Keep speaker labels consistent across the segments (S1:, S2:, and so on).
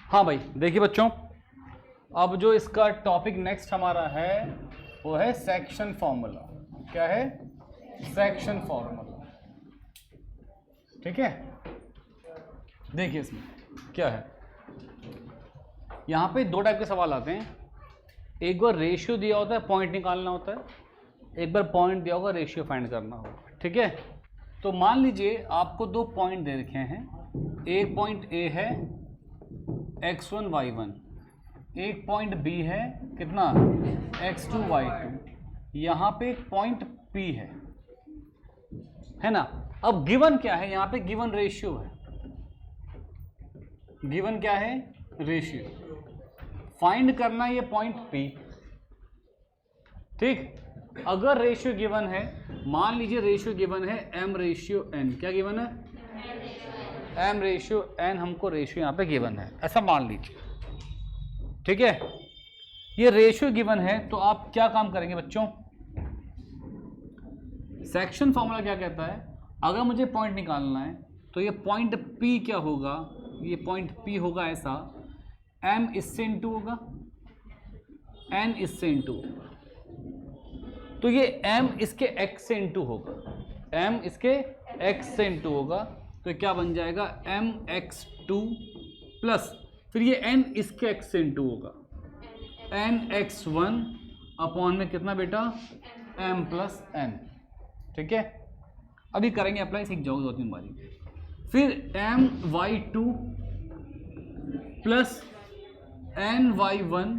S1: हाँ भाई देखिए बच्चों, अब जो इसका टॉपिक नेक्स्ट हमारा है वो है सेक्शन फॉर्मूला। क्या है? Section formula. ठीक है, देखिए इसमें क्या है। यहाँ पे दो टाइप के सवाल आते हैं। एक बार रेशियो दिया होता है, पॉइंट निकालना होता है, एक बार पॉइंट दिया होगा, रेशियो फाइंड करना होगा। ठीक है, तो मान लीजिए आपको दो पॉइंट दे रखे हैं। एक पॉइंट ए है x1 y1, एक पॉइंट बी है कितना x2 y2, यहाँ पे एक पॉइंट P है ना। अब गिवन क्या है? यहाँ पे गिवन रेशियो है। गिवन क्या है? रेशियो। फाइंड करना है ये पॉइंट P। ठीक, अगर रेशियो गिवन है, मान लीजिए रेशियो गिवन है m रेशियो n। क्या गिवन है? m ratio n। हमको रेशियो यहाँ पे गिवन है, ऐसा मान लीजिए। ठीक है, ये रेशियो गिवन है तो आप क्या काम करेंगे बच्चों? सेक्शन फॉर्मूला क्या कहता है? अगर मुझे पॉइंट निकालना है तो ये पॉइंट P क्या होगा? ये पॉइंट P होगा ऐसा, m इससे इंटू होगा, n इससे इंटू होगा, तो ये m इसके x से इंटू होगा, m इसके x से इंटू होगा, तो क्या बन जाएगा? mx2 प्लस फिर ये n इसके x से इंटू होगा, nx1 अपॉन में कितना बेटा? m plus n। ठीक है, अभी करेंगे अप्लाई, सीख जाओगे दो तीन बारी। फिर my2 प्लस ny1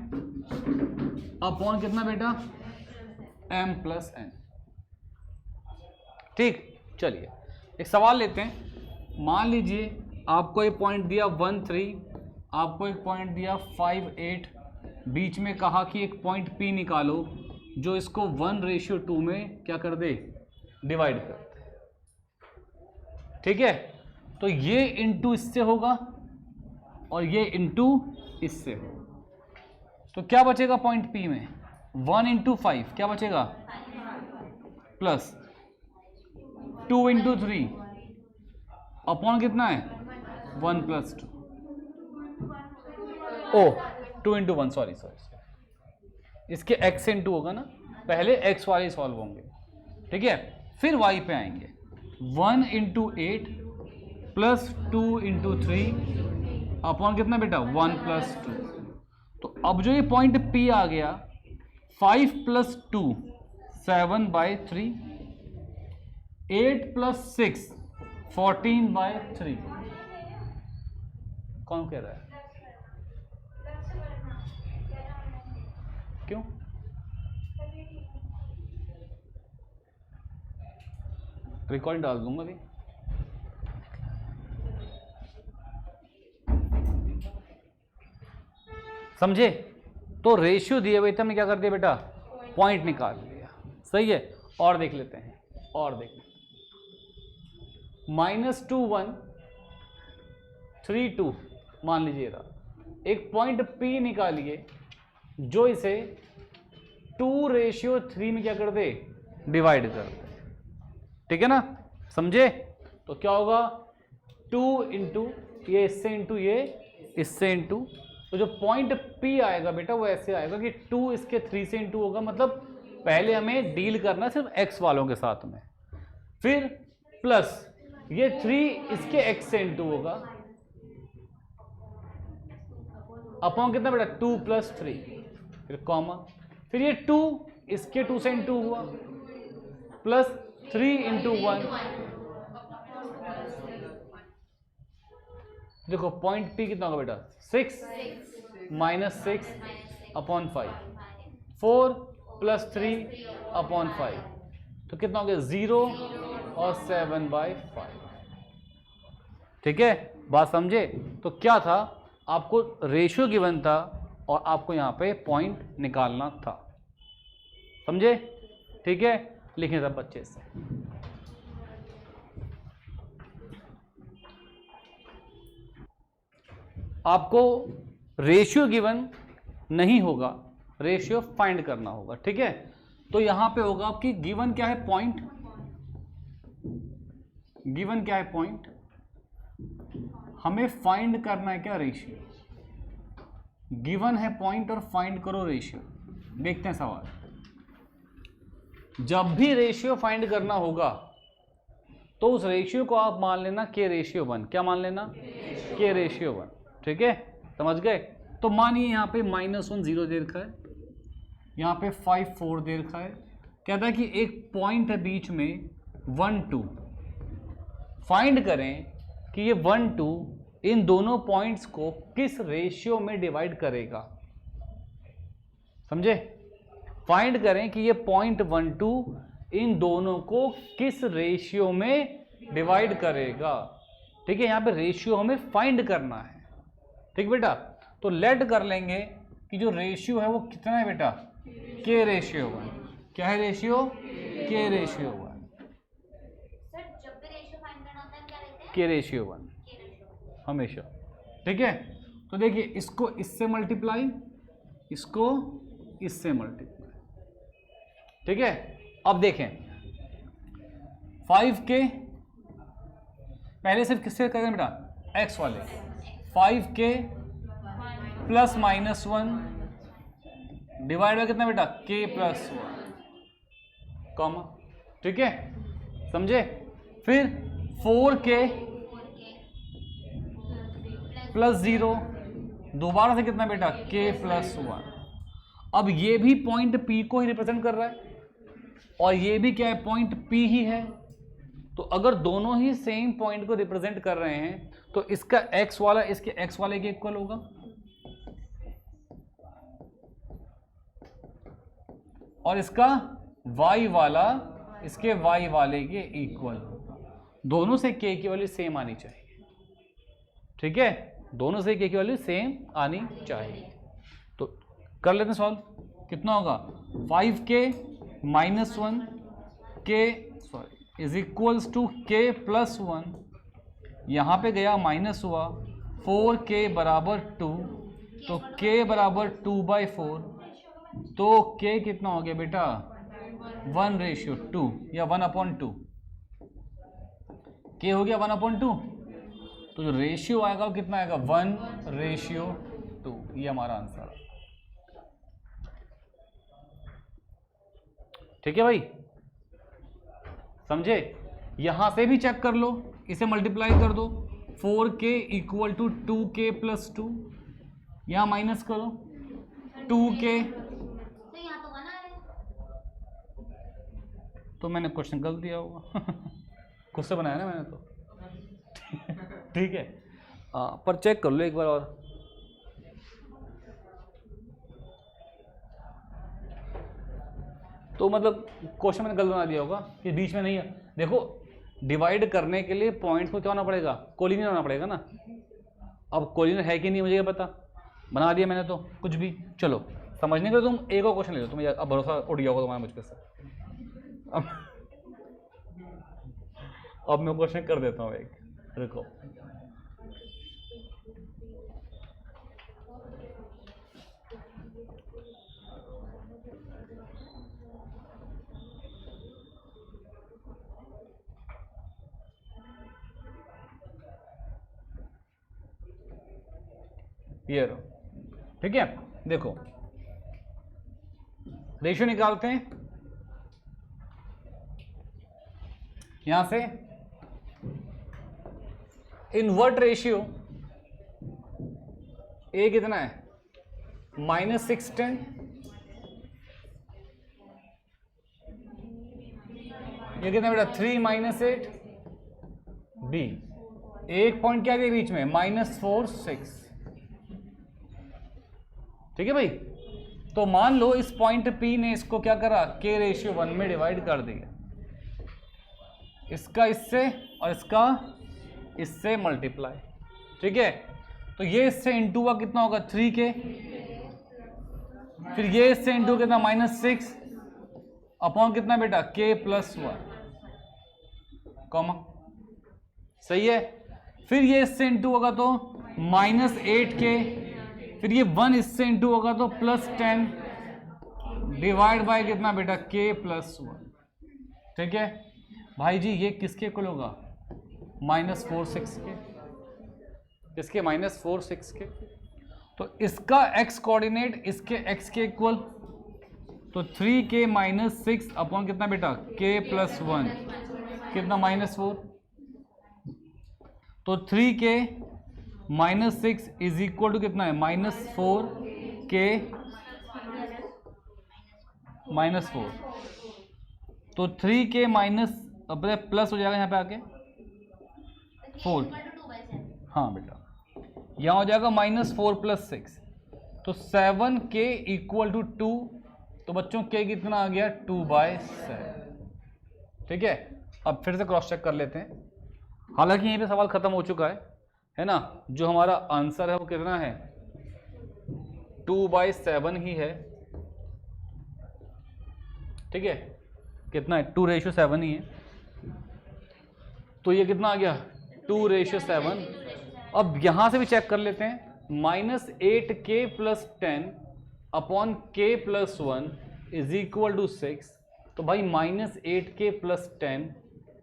S1: अपॉन कितना बेटा? m plus n। ठीक, चलिए एक सवाल लेते हैं। मान लीजिए आपको एक पॉइंट दिया 1 3, आपको एक पॉइंट दिया 5 8, बीच में कहा कि एक पॉइंट P निकालो जो इसको 1:2 में क्या कर दे? डिवाइड कर दे। ठीक है, तो ये इंटू इससे होगा और ये इंटू इससे होगा, तो क्या बचेगा पॉइंट P में? 1 इंटू 5 क्या बचेगा? प्लस 2 इंटू 3 अपॉन कितना है? 1 प्लस 2। ओ 2 इंटू 1, सॉरी, इसके x इंटू होगा ना, पहले x वाले सॉल्व होंगे। ठीक है, फिर y पे आएंगे। 1 इंटू 8 प्लस 2 इंटू 3 अपॉन कितना बेटा? 1 प्लस 2। तो अब जो ये पॉइंट P आ गया, 5 प्लस 2 7/3, 8 प्लस 6 14/3। कौन कह रहा है? क्यों? रिकॉर्ड डाल दूंगा अभी। समझे? तो रेशियो दिए हुए थे, हमने क्या कर दिया बेटा? पॉइंट निकाल लिया। सही है, और देख लेते हैं, और देख लेते हैं। -2 1 3 2 मान लीजिए रहा। एक पॉइंट P निकालिए जो इसे 2:3 में क्या कर दे? डिवाइड कर दे। ठीक है ना, समझे? तो क्या होगा? 2 इंटू ये इससे इंटू ये इससे इंटू, तो जो पॉइंट P आएगा बेटा वो ऐसे आएगा कि 2 इसके 3 से इंटू होगा, मतलब पहले हमें डील करना सिर्फ x वालों के साथ में, फिर प्लस ये 3 इसके x से इंटू होगा, अपॉन कितना बेटा? 2 प्लस 3, फिर कॉमा, फिर ये 2 इसके 2 से इंटू हुआ, प्लस 3 इंटू 1। देखो पॉइंट P कितना होगा बेटा? 6 माइनस 6 अपॉन 5, 4 प्लस 3 अपॉन 5, तो कितना हो गया? 0 और 7/5। ठीक है, बात समझे? तो क्या था, आपको रेशियो गिवन था और आपको यहां पे पॉइंट निकालना था। समझे? ठीक है, लिखें सब बच्चे से। आपको रेशियो गिवन नहीं होगा, रेशियो फाइंड करना होगा। ठीक है, तो यहां पे होगा आपकी गिवन क्या है? पॉइंट। गिवन क्या है? पॉइंट। हमें फाइंड करना है क्या? रेशियो। गिवन है पॉइंट और फाइंड करो रेशियो। देखते हैं सवाल। जब भी रेशियो फाइंड करना होगा तो उस रेशियो को आप मान लेना के रेशियो 1। क्या मान लेना? के रेशियो 1। ठीक है, समझ गए? तो मानिए यहाँ पे -1 0 दे रखा है, यहाँ पे 5 4 दे रखा है। कहता है कि एक पॉइंट है बीच में 1 2। फाइंड करें कि ये 1 2 इन दोनों पॉइंट्स को किस रेशियो में डिवाइड करेगा। समझे? फाइंड करें कि ये पॉइंट 1 2 इन दोनों को किस रेशियो में डिवाइड करेगा। ठीक है, यहाँ पे रेशियो हमें फाइंड करना है। ठीक बेटा, तो लेट कर लेंगे कि जो रेशियो है वो कितना है बेटा? के रेशियो 1। क्या है रेशियो? के रेशियो 1। के रेशियो 1 हमेशा। ठीक है, तो देखिए इसको इससे मल्टीप्लाई, इसको इससे मल्टीप्लाई। ठीक है, अब देखें 5 के पहले सिर्फ किससे करेंगे बेटा? x वाले। 5 के प्लस -1 डिवाइड बाय कितना बेटा? k plus 1 comma. ठीक है, समझे? फिर 4 के प्लस 0 दोबारा से कितना बेटा? k plus 1। अब ये भी पॉइंट P को ही रिप्रेजेंट कर रहा है और ये भी क्या है? पॉइंट P ही है। तो अगर दोनों ही सेम पॉइंट को रिप्रेजेंट कर रहे हैं तो इसका x वाला इसके x वाले के इक्वल होगा और इसका y वाला इसके y वाले के इक्वल होगा। दोनों से k की वैल्यू सेम आनी चाहिए। ठीक है, दोनों से k की वैल्यू सेम आनी चाहिए। तो कर लेते हैं सॉल्व। कितना होगा? 5 के -1 के is equals to k plus 1। यहाँ पे गया माइनस हुआ, 4 के बराबर 2, तो k बराबर 2/4। तो k कितना हो गया बेटा? 1/2 या 1/2। k हो गया 1/2। तो जो रेशियो आएगा वो कितना आएगा? 1/2। ये हमारा आंसर है। ठीक है भाई, समझे? यहां से भी चेक कर लो, इसे मल्टीप्लाई कर दो। 4k equal to 2k plus 2, यहां माइनस करो 2k। तो मैंने क्वेश्चन गलत दिया होगा खुद से बनाया ना मैंने तो ठीक है, पर चेक कर लो एक बार और। तो मतलब क्वेश्चन मैंने गलत बना दिया होगा कि बीच में नहीं है। देखो डिवाइड करने के लिए पॉइंट्स को क्या होना पड़ेगा? कोलिनियर होना पड़ेगा ना। अब कोलिनियर है कि नहीं मुझे क्या पता, बना दिया मैंने तो कुछ भी। चलो समझने के लिए तुम एक और क्वेश्चन ले लो, तुम्हें अब भरोसा उठ गया होगा तुम्हारा मुझ पे से। अब मैं क्वेश्चन कर देता हूँ एक, रुको। ये लो, ठीक है। देखो रेशियो निकालते हैं यहां से। इनवर्ट रेशियो ए कितना है? -610। ये कितना बेटा? 3 - 8 बी। एक पॉइंट क्या है बीच में? -4 6। ठीक है भाई, तो मान लो इस पॉइंट P ने इसको क्या करा? K रेशियो 1 में डिवाइड कर दिया। इसका इससे और इसका इससे मल्टीप्लाई। ठीक है, तो ये इससे इंटू का कितना होगा? 3K। फिर ये इससे इंटू कितना? -6 अपॉन कितना बेटा? K plus 1 comma. सही है। फिर ये इससे इंटू होगा तो -8K। फिर ये 1 इससे इंटू होगा तो +10 डिवाइड बाय कितना बेटा? K plus 1। ठीक है भाई जी, ये किसके इक्वल होगा? -4 6 के। किसके? -4 6 के। तो इसका x कोऑर्डिनेट इसके x के इक्वल, तो 3k माइनस 6 अपॉन कितना बेटा k प्लस 1 कितना -4, तो 3k minus 6 is equal to कितना है -4k -4, तो 3k माइनस अब प्लस हो जाएगा यहाँ पे आके 4, हाँ बेटा यहाँ हो जाएगा -4 + 6, तो 7k इक्वल टू 2, तो बच्चों k कितना आ गया 2/7। ठीक है, अब फिर से क्रॉस चेक कर लेते हैं। हालांकि यहीं पे सवाल खत्म हो चुका है ना। जो हमारा आंसर है वो कितना है 2/7 ही है। ठीक है, कितना है 2:7 ही है, तो ये कितना आ गया 2:7। अब यहां से भी चेक कर लेते हैं, -8k + 10 upon k + 1 is equal to 6, तो भाई -8k + 10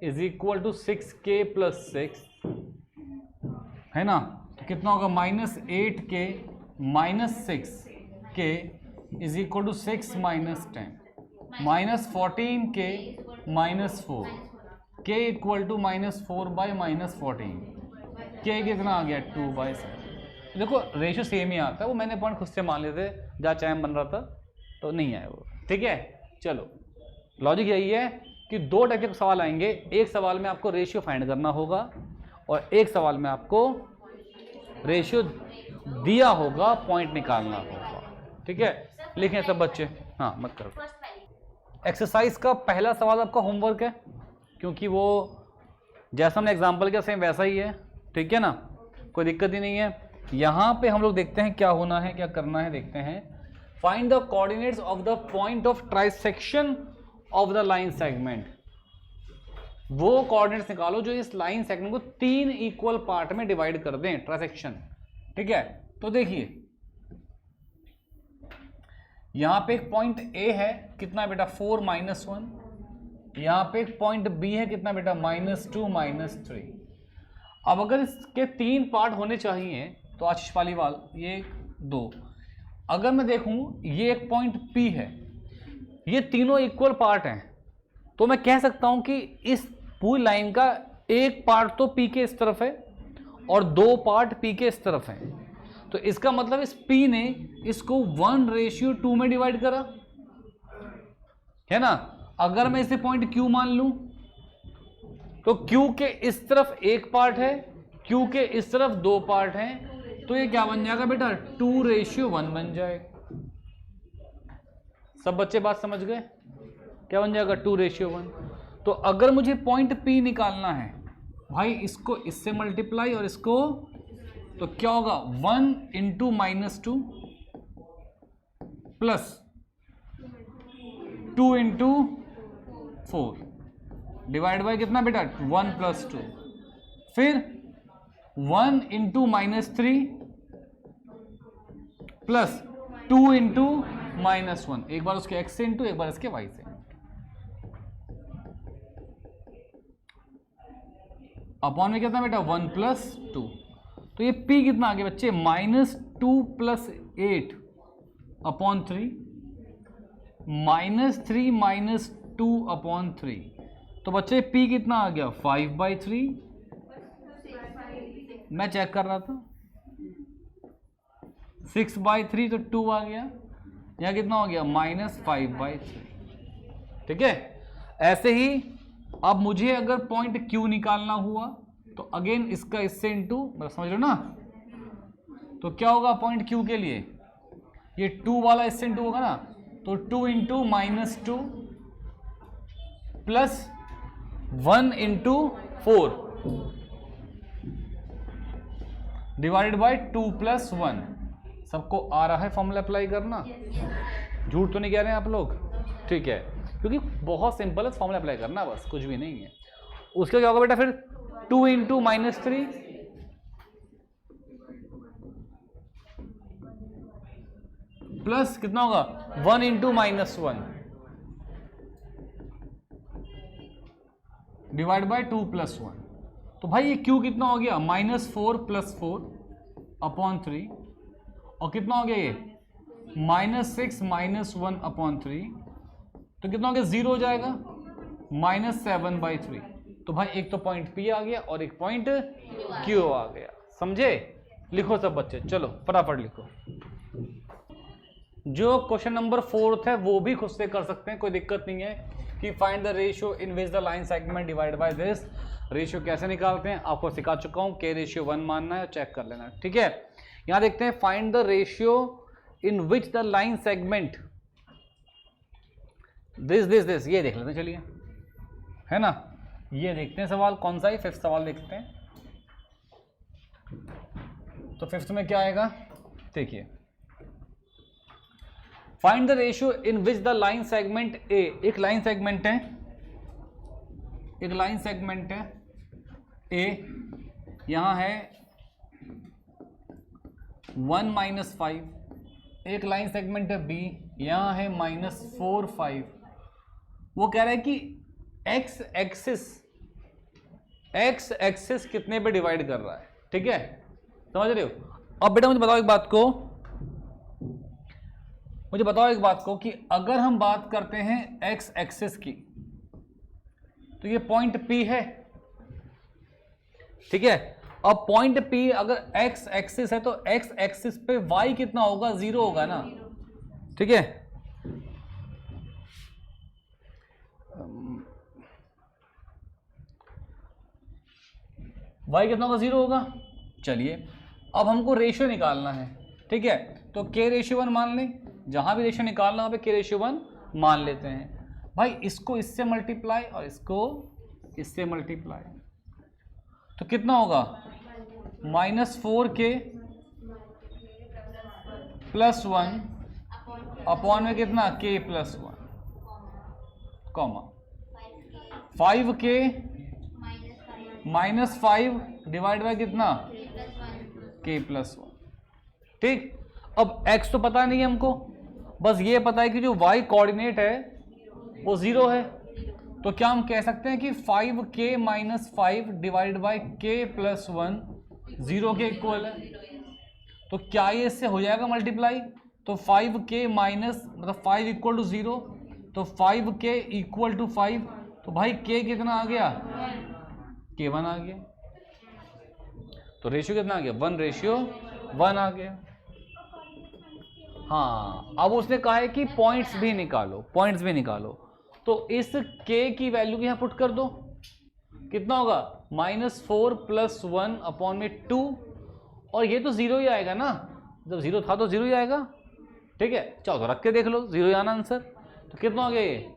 S1: is equal to 6k + 6 है ना। तो कितना होगा -8k - 6k is equal to 6 - 10, -14k - 4, k equal to -4/-14, k कितना आ गया 2/7। देखो रेशियो सेम ही आता है, वो मैंने पॉइंट खुद से मान लेते जहाँ चाहे बन रहा था तो नहीं आया वो। ठीक है, चलो लॉजिक यही है कि दो टाइप के सवाल आएंगे, एक सवाल में आपको रेशियो फाइंड करना होगा और एक सवाल में आपको रेशियो दिया होगा, पॉइंट निकालना होगा। ठीक है, लिखें सब बच्चे, हाँ मत करो। एक्सरसाइज का पहला सवाल आपका होमवर्क है, क्योंकि वो जैसा हमने एग्जाम्पल किया सेम वैसा ही है। ठीक है ना, कोई दिक्कत ही नहीं है। यहाँ पे हम लोग देखते हैं क्या होना है, क्या करना है, देखते हैं। Find the coordinates of the point of trisection of the line segment. वो कोऑर्डिनेट्स निकालो जो इस लाइन सेगमेंट को 3 इक्वल पार्ट में डिवाइड कर दें, ट्राइसेक्शन। ठीक है, तो देखिए यहां पे एक पॉइंट A है, कितना बेटा 4 - 1, यहां पे एक पॉइंट B है, कितना बेटा -2 - 3। अब अगर इसके 3 पार्ट होने चाहिए तो आशीष पालीवाल ये 2, अगर मैं देखूं ये एक पॉइंट P है, ये तीनों इक्वल पार्ट हैं, तो मैं कह सकता हूं कि इस पूरी लाइन का एक पार्ट तो P के इस तरफ है और 2 पार्ट P के इस तरफ हैं। तो इसका मतलब इस P ने इसको 1:2 में डिवाइड करा है ना। अगर मैं इसे पॉइंट Q मान लूं तो Q के इस तरफ एक पार्ट है, Q के इस तरफ 2 पार्ट हैं, तो ये क्या बन जाएगा बेटा 2:1 बन जाएगा। सब बच्चे बात समझ गए, क्या बन जाएगा 2:1। तो अगर मुझे पॉइंट P निकालना है भाई, इसको इससे मल्टीप्लाई और इसको, तो क्या होगा 1 × -2 प्लस 2 × 4 डिवाइड बाय कितना बेटा 1 + 2, फिर 1 × -3 प्लस 2 × -1, एक बार उसके x से इंटू, एक बार इसके y से। अपॉन में कितना बेटा 1 + 2, तो ये p कितना आ गया बच्चे -2 + 8 अपॉन 3, -3 - 2 अपॉन 3, तो बच्चे p कितना आ गया 5/3। मैं चेक कर रहा था 6/3, तो 2 आ गया, यहाँ कितना हो गया -5/3। ठीक है, ऐसे ही अब मुझे अगर पॉइंट Q निकालना हुआ तो अगेन इसका इससे इंटू, समझ लो ना, तो क्या होगा पॉइंट Q के लिए, ये 2 वाला इससे इंटू होगा ना, तो 2 × -2 प्लस 1 × 4 डिवाइडेड बाय 2 + 1। सबको आ रहा है फॉर्मूला अप्लाई करना, झूठ तो नहीं कह रहे हैं आप लोग। ठीक है, क्योंकि बहुत सिंपल है फॉर्मूला अप्लाई करना, बस कुछ भी नहीं है। उसका क्या होगा बेटा फिर 2 × -3 प्लस कितना होगा 1 × -1 डिवाइड बाय 2 + 1। तो भाई ये Q कितना हो गया -4 + 4 अपॉन 3, और कितना हो गया ये -6 -1/3, तो कितना हो गया 0 हो जाएगा -7/3। तो भाई एक तो पॉइंट P आ गया और एक पॉइंट Q आ गया, समझे? लिखो सब बच्चे, चलो फटाफट लिखो। जो क्वेश्चन नंबर 4 है वो भी खुद से कर सकते हैं, कोई दिक्कत नहीं है कि find the ratio in which the line segment divide by this. Ratio कैसे निकालते हैं आपको सिखा चुका हूं, K रेशियो 1 मानना है, चेक कर लेना, ठीक है। यहां देखते हैं find the ratio in which the line segment this, ये देख लेते हैं, चलिए, है ना। ये देखते हैं सवाल कौन सा है, 5th सवाल देखते हैं। तो 5th में क्या आएगा, देखिए, find the ratio in which the line segment A, एक लाइन सेगमेंट है, एक लाइन सेगमेंट है ए, यहां है 1 - 5, एक लाइन सेगमेंट है बी, यहां है -4 5। वो कह रहा है कि एक्स एक्सिस कितने पे डिवाइड कर रहा है, ठीक है, समझ रहे हो। अब बेटा मुझे बताओ एक बात को, कि अगर हम बात करते हैं एक्स एक्सिस की, तो ये पॉइंट P है, ठीक है। अब पॉइंट P अगर एक्स एक्सिस है तो एक्स एक्सिस पे y कितना होगा, 0 होगा ना, ठीक है। y कितना होगा, 0 होगा। चलिए अब हमको रेशियो निकालना है, ठीक है, तो K रेशियो 1 मान लें, जहां भी रेशियो निकालना हो K रेशियो 1 मान लेते हैं। भाई इसको इससे मल्टीप्लाई और इसको इससे मल्टीप्लाई, तो कितना होगा -4K + 1 अपॉन में कितना K + 1 comma 5K -5 divide by कितना K + 1, ठीक। अब x तो पता नहीं है हमको, बस ये पता है कि जो y कोऑर्डिनेट है वो 0 है, तो क्या हम कह सकते हैं कि 5K - 5 डिवाइड बाय K + 1 0 के इक्वल है। तो क्या ये इससे हो जाएगा मल्टीप्लाई, तो 5K मतलब 5 = 0, तो 5K = 5, तो भाई K कितना आ गया, K 1 आ गया, तो रेशियो कितना आ गया, 1:1 आ गया। हाँ, अब उसने कहा है कि पॉइंट्स भी निकालो, तो इस K की वैल्यू यहाँ पुट कर दो, कितना होगा -4 + 1 अपॉन में 2, और ये तो 0 ही आएगा ना, जब 0 था तो 0 ही आएगा, ठीक है। चलो तो रख के देख लो, 0 ही आना आंसर। तो कितना हो गया ये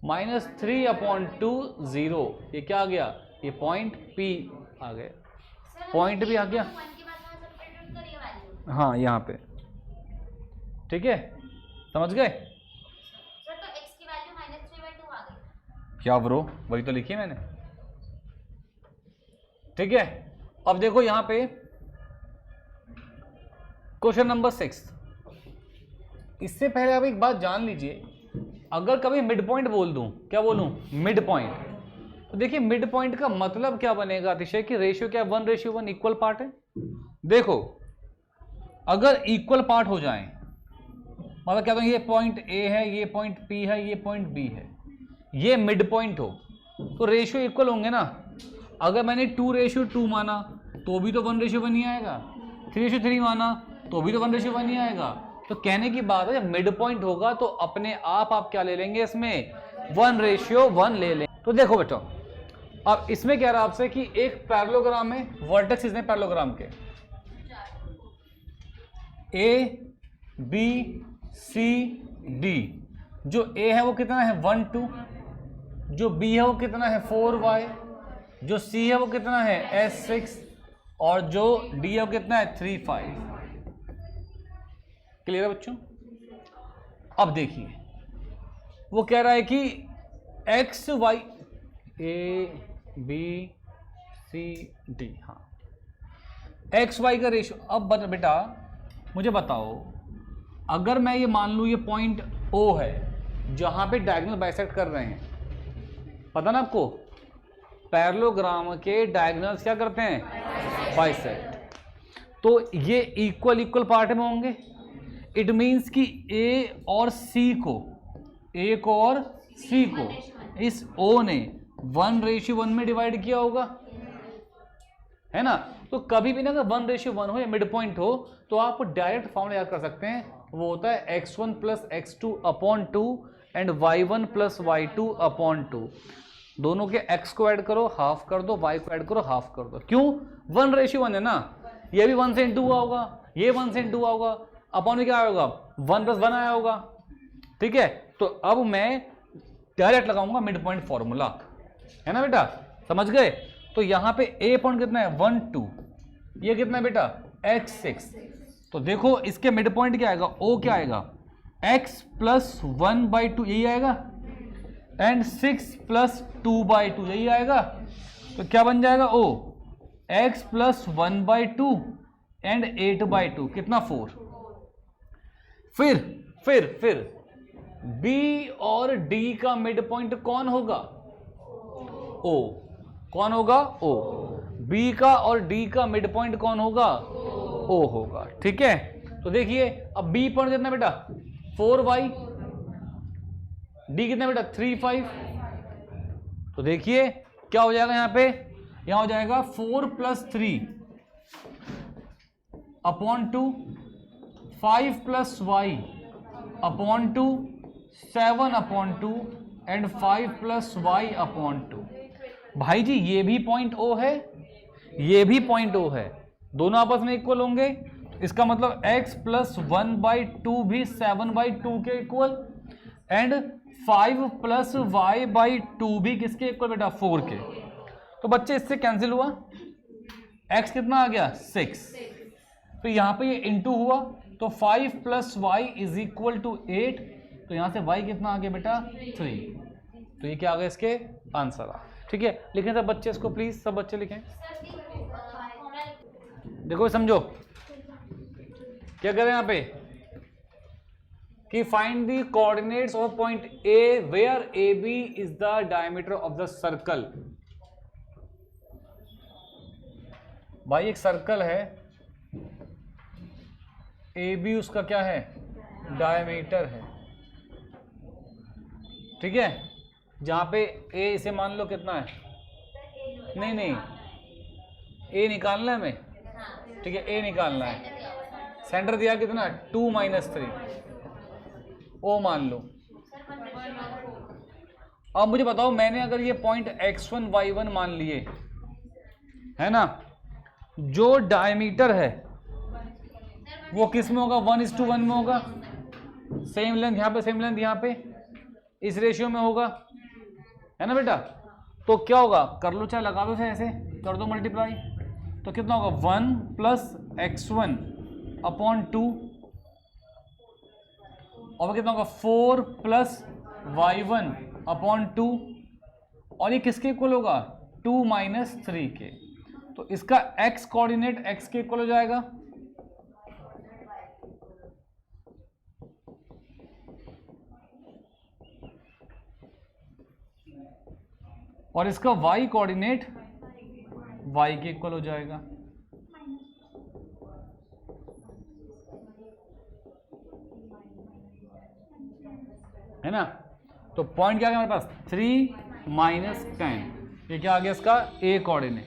S1: -3/2 0, ये क्या आ गया, ये पॉइंट P आ गया, पॉइंट भी आ गया, हाँ यहाँ पे, ठीक है, समझ गए।
S2: सर तो x की वैल्यू -3/2 आ गई,
S1: क्या ब्रो, वही तो लिखी है मैंने, ठीक है। अब देखो यहां पे क्वेश्चन नंबर 6, इससे पहले आप एक बात जान लीजिए, अगर कभी मिड पॉइंट बोल दूं, क्या बोलूं, मिड पॉइंट, तो देखिए मिड पॉइंट का मतलब क्या बनेगा अतिशय, कि रेशियो क्या 1:1 इक्वल पार्ट है। देखो अगर इक्वल पार्ट हो जाए, मतलब क्या, तो ये पॉइंट A है, ये पॉइंट P है, ये पॉइंट B है, ये मिड पॉइंट हो, तो रेशियो इक्वल होंगे ना। अगर मैंने 2:2 माना तो भी तो 1:1 ही आएगा, 3:3 माना तो भी तो 1:1 ही आएगा। तो कहने की बात है, जब मिड पॉइंट होगा तो अपने आप क्या ले लेंगे, इसमें 1:1 ले लेंगे। तो देखो बेटा, अब इसमें कह रहा है आपसे कि एक पैरेललोग्राम है, वर्टेक्स इसमें पैरेललोग्राम के A B C D, जो A है वो कितना है 1 2, जो B है वो कितना है 4y, जो C है वो कितना है S6, और जो D है वो कितना है 3 5। क्लियर है बच्चों। अब देखिए वो कह रहा है कि x y A B C D, हाँ एक्स वाई का रेशियो। अब बेटा मुझे बताओ, अगर मैं ये मान लूँ ये पॉइंट O है जहाँ पे डायगोनल बाइसेक्ट कर रहे हैं, पता ना आपको पैरेललोग्राम के डायगोनल्स क्या करते हैं, बाइसेक्ट। तो ये इक्वल इक्वल पार्ट में होंगे। इट मीन्स कि ए और सी को इस ओ ने 1:1 में डिवाइड किया होगा, है ना। तो कभी भी ना अगर 1:1 हो या मिड पॉइंट हो तो आप डायरेक्ट फॉर्मूला याद कर सकते हैं, वो होता है x1 + x2 upon 2 and y1 + y2 upon 2। दोनों के x को ऐड करो हाफ कर दो, y को ऐड करो हाफ कर दो। क्यों? 1:1 है ना, ये भी 1 से इंटू हुआ होगा, ये 1 से इंटू हुआ होगा, अपॉन में क्या आया होगा 1 + 1 आया होगा, ठीक है। तो अब मैं डायरेक्ट लगाऊंगा मिड पॉइंट फॉर्मूला, है ना बेटा, समझ गए। तो यहां पे ए पॉइंट कितना है 1 2, ये कितना है बेटा x6। तो देखो इसके मिड पॉइंट क्या आएगा, ओ क्या आएगा x + 1/2 यही आएगा, एंड 6 + 2/2 यही आएगा। तो क्या बन जाएगा ओ x + 1/2 एंड 8/2 कितना 4। फिर B और D का मिड पॉइंट कौन होगा, O। कौन होगा O। B का और D का मिड पॉइंट कौन होगा, O होगा, ठीक है। तो देखिए अब B पॉइंट कितना बेटा 4y, D कितना बेटा 3 5। तो देखिए क्या हो जाएगा, यहां हो जाएगा 4 + 3 upon 2, 5 + y upon 2, 7 upon 2 and 5 + y upon 2। भाई जी ये भी पॉइंट O है, ये भी पॉइंट O है, दोनों आपस में इक्वल होंगे। इसका मतलब x + 1/2 भी 7/2 के इक्वल, एंड 5 + y/2 भी किसके इक्वल बेटा 4 के। तो बच्चे इससे कैंसिल हुआ, x कितना आ गया 6। तो यहां पे ये इंटू हुआ, तो 5 + y = 8। तो यहां से y कितना आ गया बेटा 3। तो ये क्या आ गया इसके आंसर आ, ठीक है। लिखें सब बच्चे इसको प्लीज, सब बच्चे लिखें। देखो समझो क्या करें यहां पे कि find the coordinates of point A where AB is the diameter of the circle. भाई एक सर्कल है, AB उसका क्या है डायमीटर है, ठीक है। जहां पे A इसे मान लो कितना है, नहीं A निकालना है हमें, ठीक है A निकालना है। सेंटर दिया कितना 2 - 3, O मान लो। अब मुझे बताओ मैंने अगर ये पॉइंट x1 y1 मान लिए, है ना, जो डायमीटर है वो किस में होगा 1:1 में होगा। सेम लेंथ यहाँ पे, सेम लेंथ यहाँ पे, इस रेशियो में होगा, है ना बेटा। तो क्या होगा, कर लो चाहे लगा दो चाहे ऐसे कर दो मल्टीप्लाई। तो कितना होगा 1 + x1 अपॉन 2, और कितना होगा 4 + y1 अपॉन 2, और ये किसके इक्वल होगा 2 - 3 के। तो इसका x कोऑर्डिनेट x के इक्वल हो जाएगा, और इसका y कोऑर्डिनेट y के इक्वल हो जाएगा। है ना। तो पॉइंट क्या आ गया हमारे पास 3 - 10, ये क्या आ गया इसका a कोऑर्डिनेट,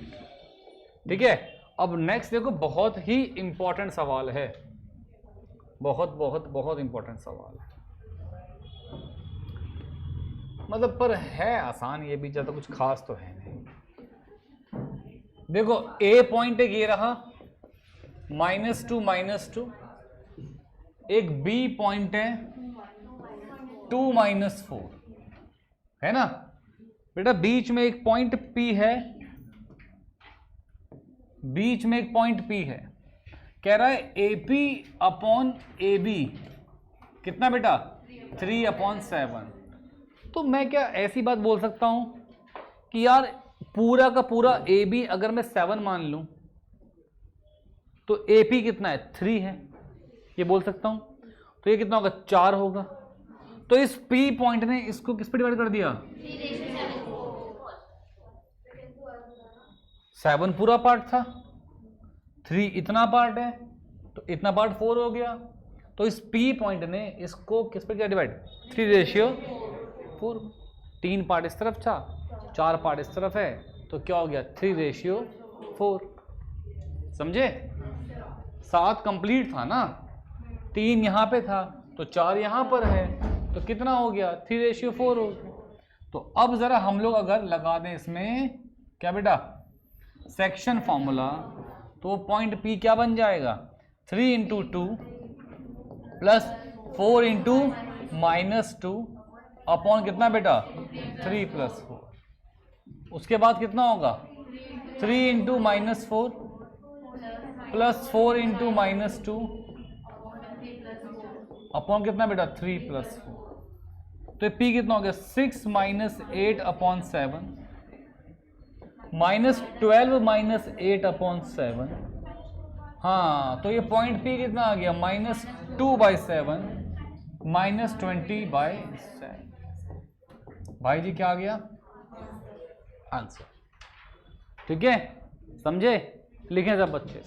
S1: ठीक है। अब नेक्स्ट देखो बहुत ही इंपॉर्टेंट सवाल है, बहुत इंपॉर्टेंट सवाल है, मतलब पर है आसान, ये भी ज्यादा कुछ खास तो है नहीं। देखो A पॉइंट एक ये रहा -2 -2, एक B पॉइंट है 2 - 4, है ना बेटा। बीच में एक पॉइंट P है, बीच में एक पॉइंट P है, कह रहा है AP अपॉन AB कितना बेटा 3/7। तो मैं क्या ऐसी बात बोल सकता हूं कि यार पूरा का पूरा AB अगर मैं 7 मान लूं तो AP कितना है 3 है, ये बोल सकता हूं। तो ये कितना होगा 4 होगा। तो इस P पॉइंट ने इसको किस पे डिवाइड कर दिया 7 पूरा पार्ट था, 3 इतना पार्ट है तो इतना पार्ट 4 हो गया। तो इस P पॉइंट ने इसको किस पर किया डिवाइड? 3:4। 3 पार्ट इस तरफ था, 4 पार्ट इस तरफ है, तो क्या हो गया? 3:4। समझे? 7 कंप्लीट था ना, 3 यहाँ पे था तो 4 यहाँ पर है, तो कितना हो गया? 3:4 हो गया। तो अब जरा हम लोग अगर लगा दें इसमें क्या बेटा? सेक्शन फॉर्मूला, तो पॉइंट P क्या बन जाएगा? 3 × 2 प्लस 4 × -2 अपॉन कितना बेटा? 3 + 4। उसके बाद कितना होगा? 3 × -4 प्लस 4 × -2 अपॉन कितना बेटा? 3 + 4। तो P कितना हो गया? 6 - 8 अपॉन 7 -12 - 8 अपॉन 7। हाँ, तो ये पॉइंट P कितना आ गया? -2/7 -20/7। भाई जी क्या आ गया? आंसर। ठीक है, समझे? लिखें सब बच्चे।